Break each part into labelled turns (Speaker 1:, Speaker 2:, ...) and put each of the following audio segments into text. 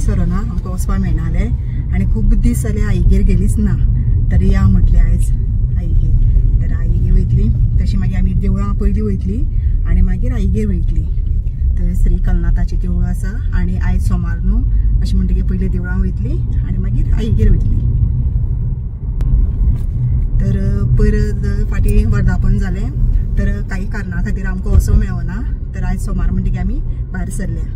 Speaker 1: सरोना आमकां वचपाक मेळनालें आनी खूब दीस जाले आईगेर गेलीच ना, तरी या म्हटलें आयज आईगेर. तर आईगेर वयतली, तशी मागीर आमी देवळां पयलीं वयतली आनी मागीर आईगेर वयतली. तर श्री कलनाथाचें देवूळ आसा आनी आयज सोमार न्हू, अशें म्हणटकीर पयलीं देवळां वयतली आनी मागीर आईगेर वयतली. तर पयर फाटीं वर्धापन जालें, तर काही कारणां खातीर आमकां वचूंक मेळना, तर आयज सोमार म्हणटकीर आमी भायर सरल्या.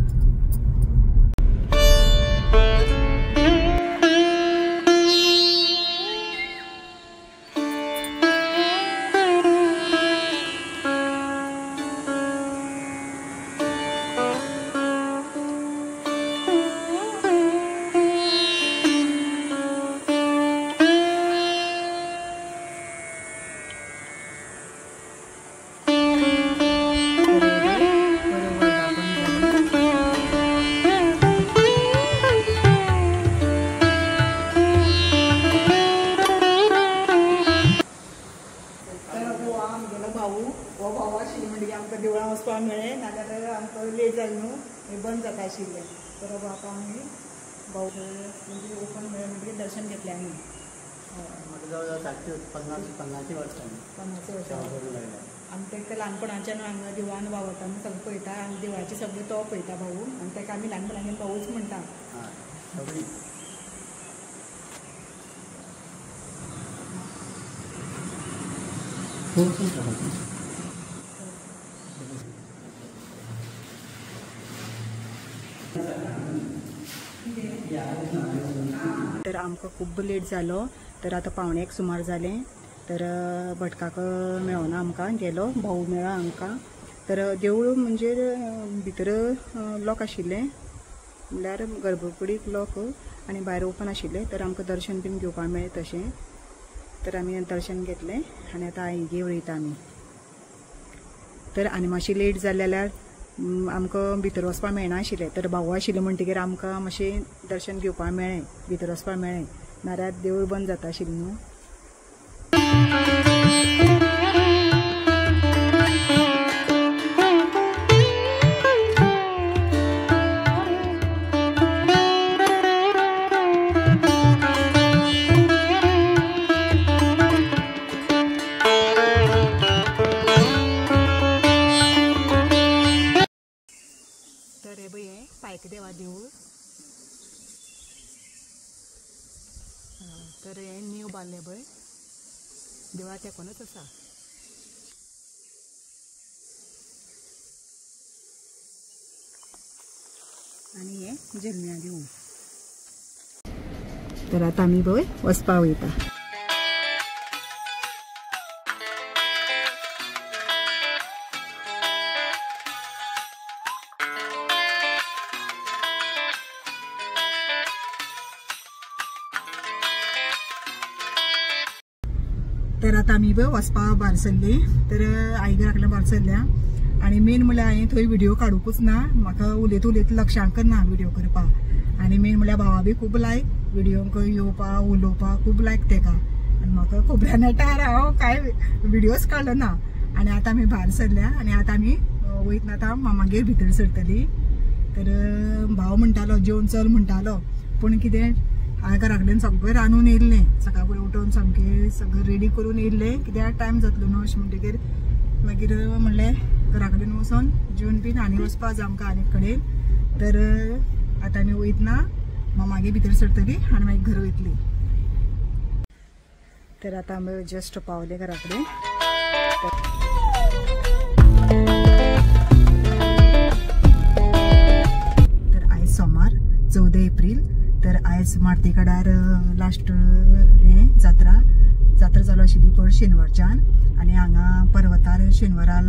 Speaker 1: देवळां वचपाक मेळ्ळें, नाजाल्यार आमकां लेट जालें न्हू, बंद जाता आशिल्लें. तर आतां आमी भाऊ म्हणजे ओपन मेळ्ळें म्हणटकीर दर्शन घेतलें आमी.
Speaker 2: जवळ जवळ 50 वर्सां
Speaker 1: आमी ताका ल्हानपणाच्यान हांगा देवळान वावरता आमी सगळें पळयता आनी देवळाचे सगळें तो पळयता भाऊ, आनी ताका आमी ल्हानपणाच्यान भाऊच म्हणटा. तर आमकां खूब लेट जालो, तर आतां 1:45 सुमार जालें. तर भटकाक मेळना आमकां, गेलो भाऊ मेळ्ळा आमकां. तर देवूळ म्हणजे भितर लॉक आशिल्लें, म्हणल्यार गर्भकुडीक लॉक आनी भायर ओपन आशिल्लें. तर आमकां दर्शन बीन घेवपाक मेळ्ळें तशें. तर आमी दर्शन घेतलें आनी आतां आईगेर वयता आमी. तर आनी मातशी लेट जालें जाल्यार आमकां भितर वचपाक मेळना आशिल्लें. तर भाऊ आशिल्लो म्हणटकीर आमकां मातशें दर्शन घेवपाक मेळ्ळें, भितर वचपाक मेळ्ळें, नाल्यार देवूळ बंद जाता आशिल्लें न्हू. तर हे बघ हे पायक देवा देवूळ. तर हे नीव बांदलें पळय, देवळा तेकोनच आसा. आनी हे जल्म्या देवूळ. तर आतां आमी पळय वचपाक वयता. तर आतां आमी पळय वचपाक भायर सरली. तर आईगेरा कडल्यान भायर सरल्या आनी मेन म्हणल्यार हांवें थंय व्हिडिओ काडूंकूच ना, म्हाका उलयत लक्षांक ना व्हिडिओ करपाक. आनी मेन म्हणल्यार भावा बी खूब लायक व्हिडिओक येवपाक उलोवपाक, खूब लायक तेका. आनी म्हाका खबऱ्या नेटार हांव कांय व्हिडिओज काडलो ना. आनी आतां आमी भायर सरल्या आनी आतां आमी वयतना आतां मामागेर भितर सरतली. तर भाव म्हणटालो जेवन चल म्हणटालो, पूण कितें हांवें घरा कडेन सगळें रांदून येयल्लें, सकाळ फुडें उठोवन सामकें सगळें रेडी करून येयल्लें, कित्याक टायम जातलो न्हू अशें म्हणटकीर मागीर म्हणलें घरा कडेन वचोन जेवन बीन आनी वचपाक जाय आमकां आनी कडेन. तर आतां आमी वयतना मामागेर भितर सरतली आनी मागीर घरा वयतली. तर आतां आमी जस्ट पावले घरा कडेन. तर आयज सोमार 14 एप्रील. तर आयज मार्तीकडार लास्ट हें जात्रा जालो आशिल्ली पळय शेनवारच्यान, आनी हांगा पर्वतार शेनवारा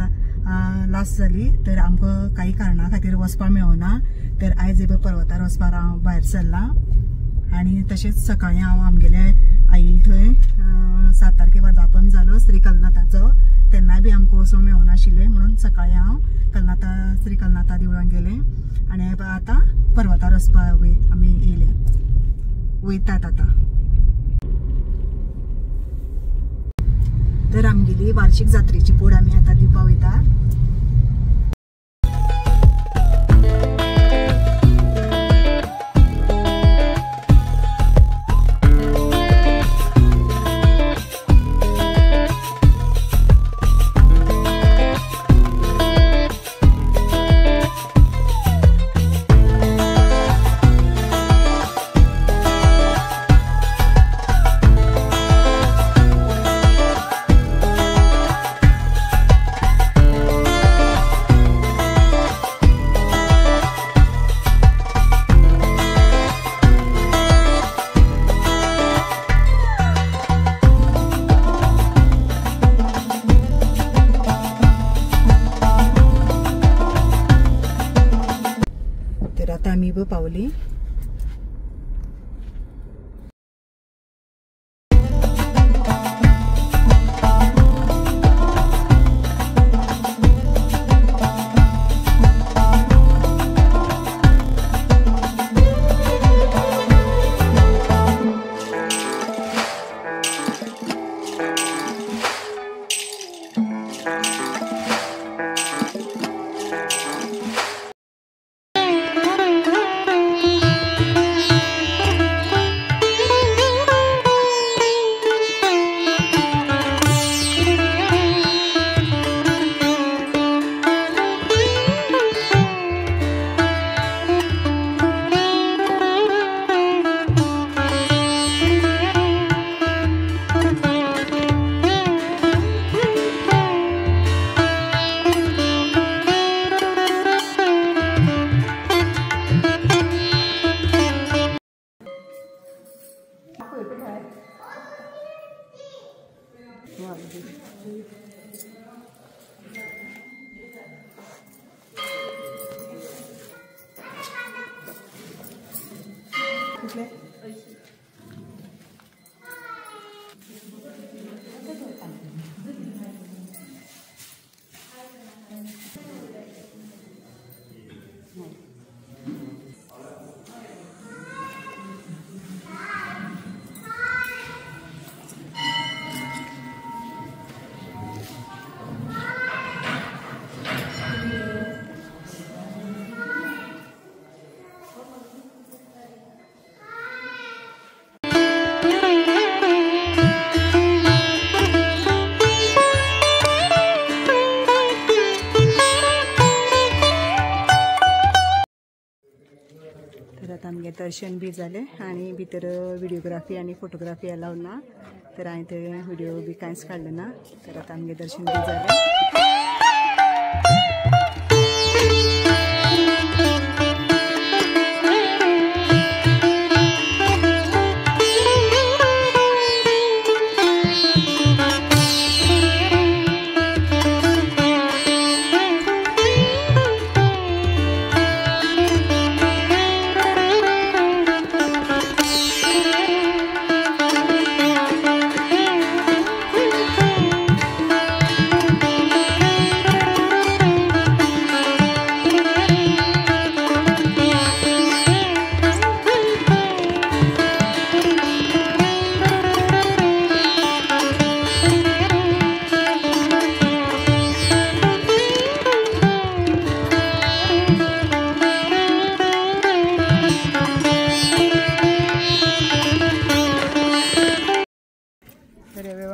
Speaker 1: लास्ट जाली. तर आमकां काही कारणां खातीर वचपाक मेळना. तर आयज हे पर्वतार वचपाक हांव भायर सरलां. आनी तशेंच सकाळीं हांव आमगेले आई थंय 7 तारखेक वर्धापन जालो श्री कलनाथाचो, तेन्ना बी आमकां वचूंक मेळनाशिल्लें, म्हणून सकाळीं हांव श्री कलनाथा देवळान गेलें. आनी आतां पर्वतार वचपाक आमी येयले, वयतात आतां. तर आमगेली वार्षिक जात्रेची पोड आमी आतां दिवपाक वयता. आता आमगे दर्शन बी जाले आणि भितर व्हिडिओग्राफी आणि फोटोग्राफी अलाव ना तर हांवें ते व्हिडिओ बी कांयच काडले ना तर आता आमगे दर्शन बी जाले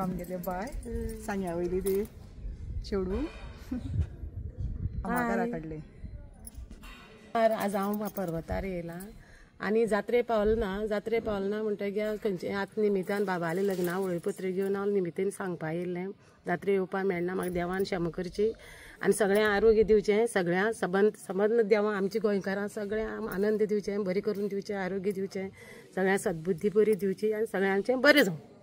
Speaker 1: आमगे बाय सांग्या वयली ती चेडू घरा काडले
Speaker 3: आज हांव पर्वतार येयला आनी जात्रे पावलना म्हणटगीर खंयचे आतां निमितान बाबाले लग्ना वळखपत्र घेवन हांव निमितान सांगपा येयल्लें जात्रे येवपा मेळना म्हाका देवान क्षमा करची आनी सगळ्यांक आरोग्य दिवचें सगळ्यांक सबंद देवा आमची गोंयकारां सगळ्यांक आनंद दिवचें बरें करून दिवचें आरोग्य दिवचें सगळ्यांक सद्बुद्धी बरी दिवची आनी सगळ्यांचें बरें जावं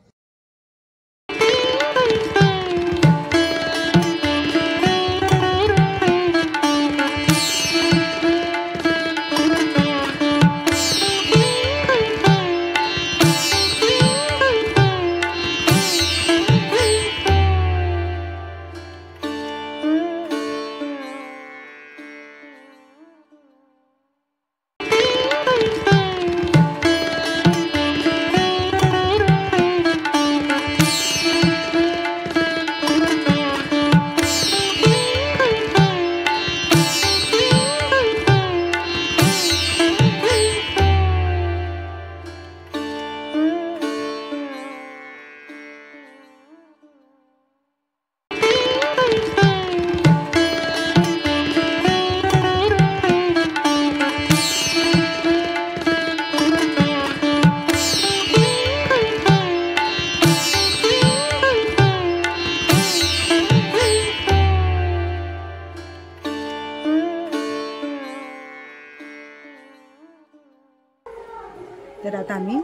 Speaker 1: तर आता आम्ही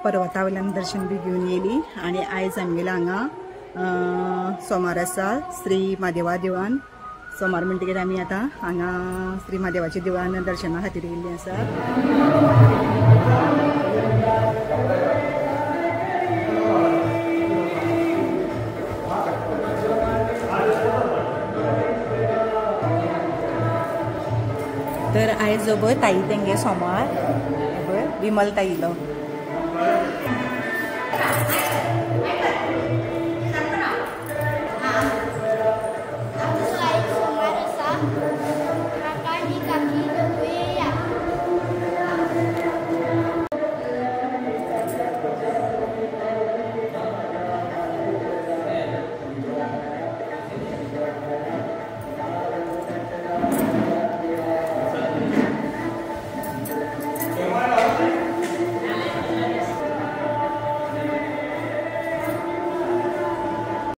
Speaker 1: पर्वता वयल्यान दर्शन बी घेवन येयली आणि आयज आमगेल्या हांगा सोमार आसा श्री म्हादेवा देवळान सोमार म्हणटकीर आमी आतां हांगा श्री म्हादेवाच्या देवळान दर्शना खातीर येयल्लीं आसा तर आयज ताई तेंगे सोमार विमल ताईलो